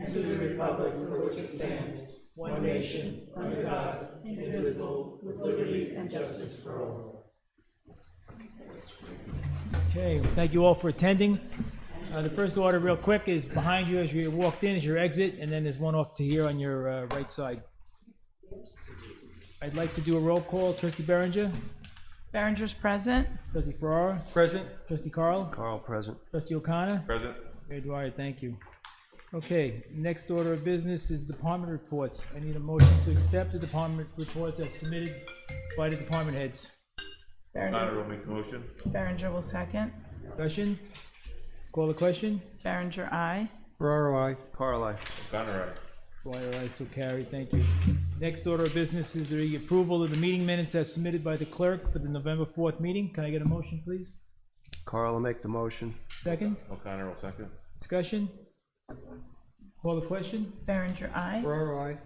and to the republic for which it stands, one nation, under God, indivisible, with liberty and justice for all. Okay, thank you all for attending. The first order, real quick, is behind you as you walked in, is your exit, and then there's one off to here on your right side. I'd like to do a roll call. Trustee Berenger? Berenger's present. Trustee Farrar? Present. Trustee Carl? Carl, present. Trustee O'Connor? Present. Mayor Dwyer, thank you. Okay, next order of business is department reports. I need a motion to accept the department reports as submitted by the department heads. O'Connor will make the motion. Berenger will second. Discussion? Call the question? Berenger, aye. Ferraro, I. Carl, I. O'Connor, aye. Dwyer, aye, so carried, thank you. Next order of business is the approval of the meeting minutes as submitted by the clerk for the November 4th meeting. Can I get a motion, please? Carl will make the motion. Second? O'Connor will second. Discussion? Call the question? Berenger, aye. Ferraro, I.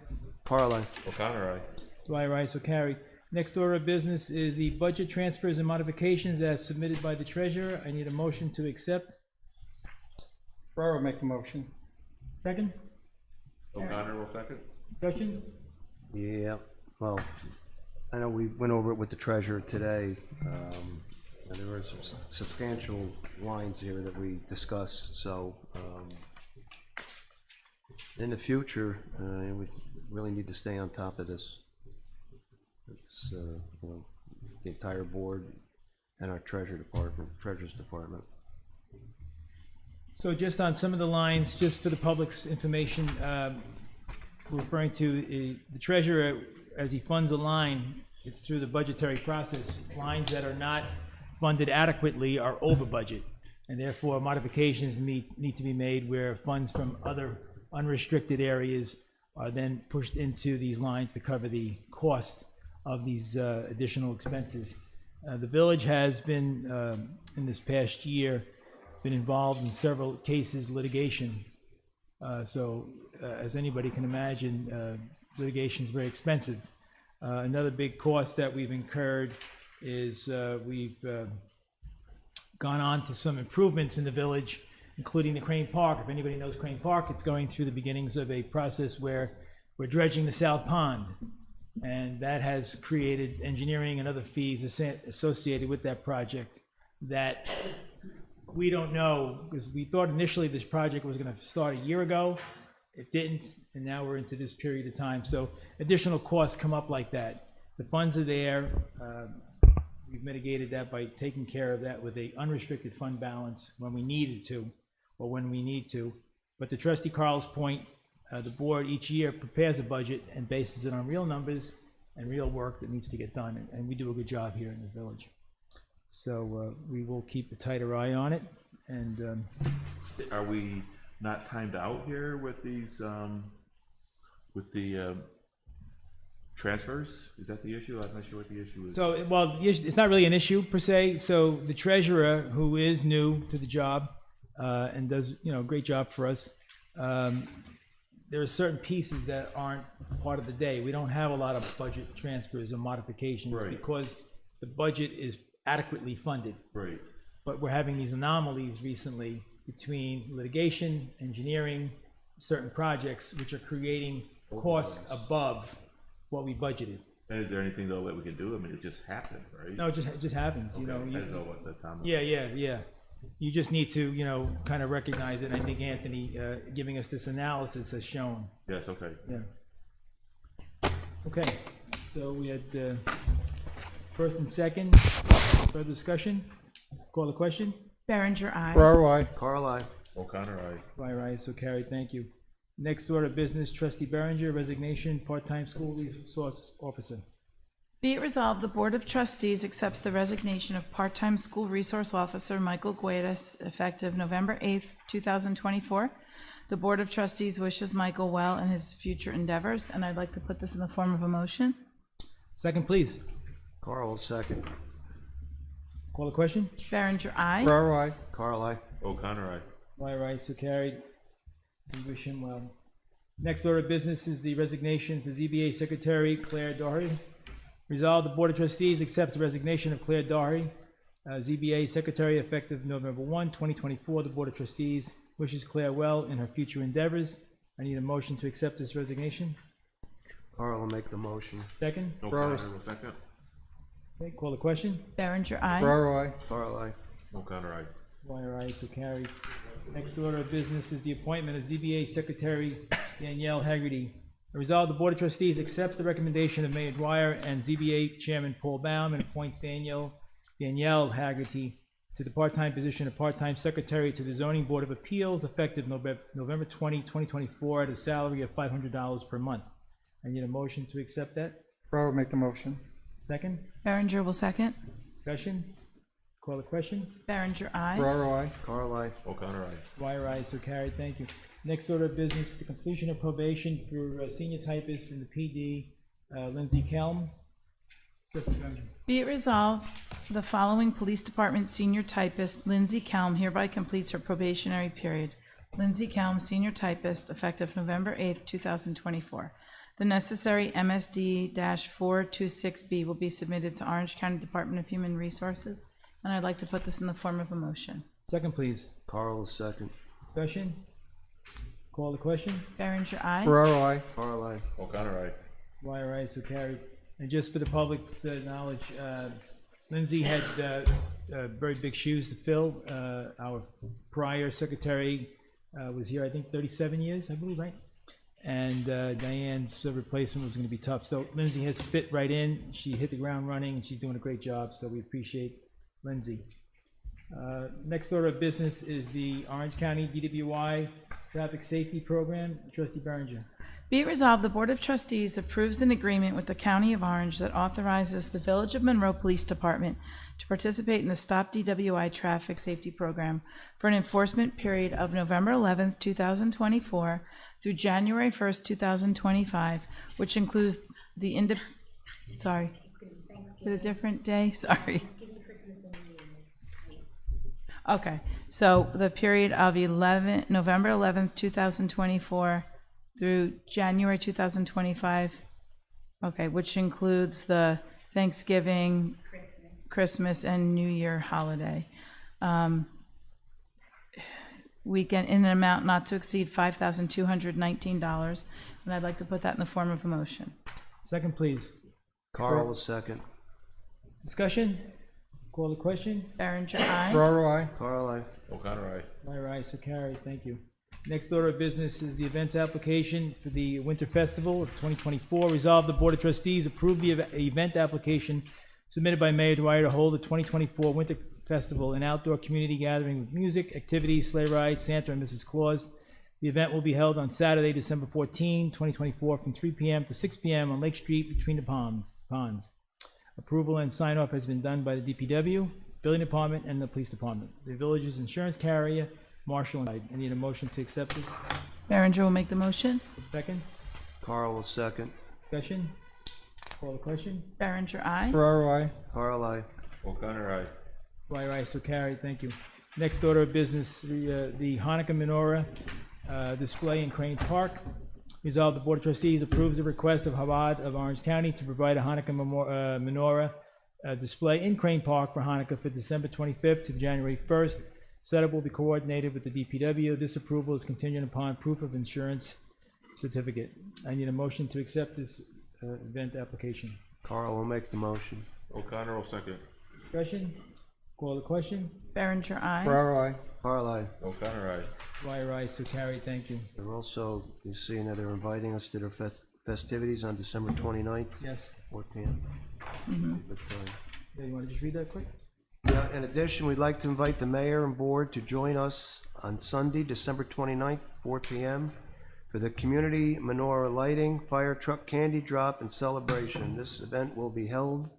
Carl, I. O'Connor, aye. Dwyer, aye, so carried. Next order of business is the budget transfers and modifications as submitted by the treasurer. I need a motion to accept. Ferraro make the motion. Second? O'Connor will second. Discussion? Yeah, well, I know we went over it with the treasurer today, and there were some substantial lines here that we discussed, so, in the future, we really need to stay on top of this. It's, you know, the entire board and our treasurer's department. So just on some of the lines, just for the public's information, we're referring to the treasurer, as he funds a line, it's through the budgetary process. Lines that are not funded adequately are over budget, and therefore modifications need to be made where funds from other unrestricted areas are then pushed into these lines to cover the cost of these additional expenses. The village has been, in this past year, been involved in several cases, litigation. As anybody can imagine, litigation is very expensive. Another big cost that we've incurred is we've gone on to some improvements in the village, including the Crane Park. If anybody knows Crane Park, it's going through the beginnings of a process where we're dredging the South Pond. And that has created engineering and other fees associated with that project that we don't know, because we thought initially this project was going to start a year ago. It didn't, and now we're into this period of time. So additional costs come up like that. The funds are there. We've mitigated that by taking care of that with a unrestricted fund balance when we needed to, or when we need to. But to Trustee Carl's point, the board each year prepares a budget and bases it on real numbers and real work that needs to get done, and we do a good job here in the village. So we will keep a tighter eye on it. And Are we not timed out here with these, with the transfers? Is that the issue? I'm not sure what the issue is. so, well, it's not really an issue per se. So the treasurer, who is new to the job and does, a great job for us, there are certain pieces that aren't part of the day. We don't have a lot of budget transfers or modifications because the budget is adequately funded. Right. But we're having these anomalies recently between litigation, engineering, certain projects, which are creating costs above what we budgeted. And is there anything though that we can do? I mean, it just happened, right? No, it just happens, Okay. I didn't know what the time was. Yeah. You just need to, kind of recognize it. I think Anthony, giving us this analysis has shown. Yes, okay. Yeah. Okay, so we had first and second, further discussion? Call the question? Berenger, aye. Ferraro, I. Carl, I. O'Connor, aye. Dwyer, aye, so carried, thank you. Next order of business, Trustee Berenger, resignation, part-time school resource officer. Be it resolved, the Board of Trustees accepts the resignation of part-time school resource officer Michael Guedes effective November 8th, 2024. The Board of Trustees wishes Michael well in his future endeavors, and I'd like to put this in the form of a motion. Second, please. Carl, second. Call the question? Berenger, aye. Ferraro, I. Carl, I. O'Connor, aye. Dwyer, aye, so carried. We wish him well. Next order of business is the resignation for ZBA Secretary Claire Doherty. Resolved, the Board of Trustees accepts the resignation of Claire Doherty, ZBA Secretary, effective November 1, 2024. The Board of Trustees wishes Claire well in her future endeavors. I need a motion to accept this resignation. Carl will make the motion. Second? O'Connor will second. Okay, call the question. Berenger, aye. Ferraro, I. Carl, aye. O'Connor, aye. Dwyer, aye, so carried. Next order of business is the appointment of ZBA Secretary Danielle Haggerty. Resolved, the Board of Trustees accepts the recommendation of Mayor Dwyer and ZBA Chairman Paul Baum and appoints Danielle Haggerty to the part-time position of part-time secretary to the Zoning Board of Appeals effective November 20, 2024, at a salary of $500 per month. I need a motion to accept that. Ferraro, make the motion. Second? Berenger will second. Discussion? Call the question. Berenger, aye. Ferraro, I. Carl, aye. O'Connor, aye. Dwyer, aye, so carried, thank you. Next order of business, the completion of probation for senior typist in the PD, Lindsay Kelm. Trustee Berenger. Be it resolved, the following Police Department senior typist, Lindsay Kelm, hereby completes her probationary period. Lindsay Kelm, senior typist, effective November 8th, 2024. The necessary MSD-426B will be submitted to Orange County Department of Human Resources, and I'd like to put this in the form of a motion. Second, please. Carl will second. Discussion? Call the question. Berenger, aye. Ferraro, I. Carl, aye. O'Connor, aye. Dwyer, aye, so carried. And just for the public's knowledge, Lindsay had very big shoes to fill. Our prior secretary was here, I think, 37 years, I believe, right? And Diane's replacement was going to be tough. So Lindsay has fit right in. She hit the ground running, and she's doing a great job, so we appreciate Lindsay. Next order of business is the Orange County DWI Traffic Safety Program. Trustee Berenger. Be it resolved, the Board of Trustees approves an agreement with the County of Orange that authorizes the Village of Monroe Police Department to participate in the Stop DWI Traffic Safety Program for an enforcement period of November 11th, 2024 through January 1st, 2025, which includes the sorry, is it a different day? Sorry. Okay, so the period of November 11th, 2024 through January 2025, okay, which includes the Thanksgiving, Christmas, and New Year holiday. Weekend in an amount not to exceed $5,219, and I'd like to put that in the form of a motion. Second, please. Carl will second. Discussion? Call the question. Berenger, aye. Ferraro, I. Carl, aye. O'Connor, aye. Dwyer, aye, so carried, thank you. Next order of business is the events application for the Winter Festival of 2024. Resolved, the Board of Trustees approve the event application submitted by Mayor Dwyer to hold the 2024 Winter Festival, an outdoor community gathering with music, activities, sleigh rides, Santa and Mrs. Claus. The event will be held on Saturday, December 14, 2024, from 3 p.m. to 6 p.m. on Lake Street between the ponds. Approval and sign-off has been done by the DPW, Building Department, and the Police Department. The village's insurance carrier, Marshall, and I need a motion to accept this. Berenger will make the motion. Second. Carl will second. Discussion? Call the question. Berenger, aye. Ferraro, I. Carl, aye. O'Connor, aye. Dwyer, aye, so carried, thank you. Next order of business, the Hanukkah menorah display in Crane Park. Resolved, the Board of Trustees approves the request of Chabad of Orange County to provide a Hanukkah menorah display in Crane Park for Hanukkah for December 25th to January 1st. Setup will be coordinated with the DPW. This approval is contingent upon proof of insurance certificate. I need a motion to accept this event application. Carl will make the motion. O'Connor will second. Discussion? Call the question. Berenger, aye. Ferraro, I. Carl, aye. O'Connor, aye. Dwyer, aye, so carried, thank you. They're also, you see that they're inviting us to their festivities on December 29th, Yes. 4 p.m. Good time. Yeah, you want to just read that quick? Yeah, in addition, we'd like to invite the mayor and board to join us on Sunday, December 29th, 4 p.m. for the community menorah lighting, fire truck candy drop, and celebration. This event will be held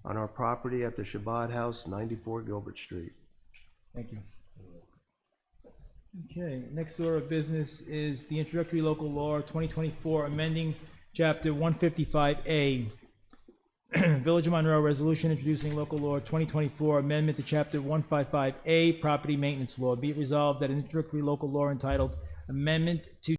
on our property at the Chabad House, 94 Gilbert Street. Thank you. Okay, next order of business is the introductory local law 2024 amending chapter 155A. Village of Monroe resolution introducing local law 2024 amendment to chapter 155A property maintenance law. Be it resolved that an introductory local law entitled Amendment to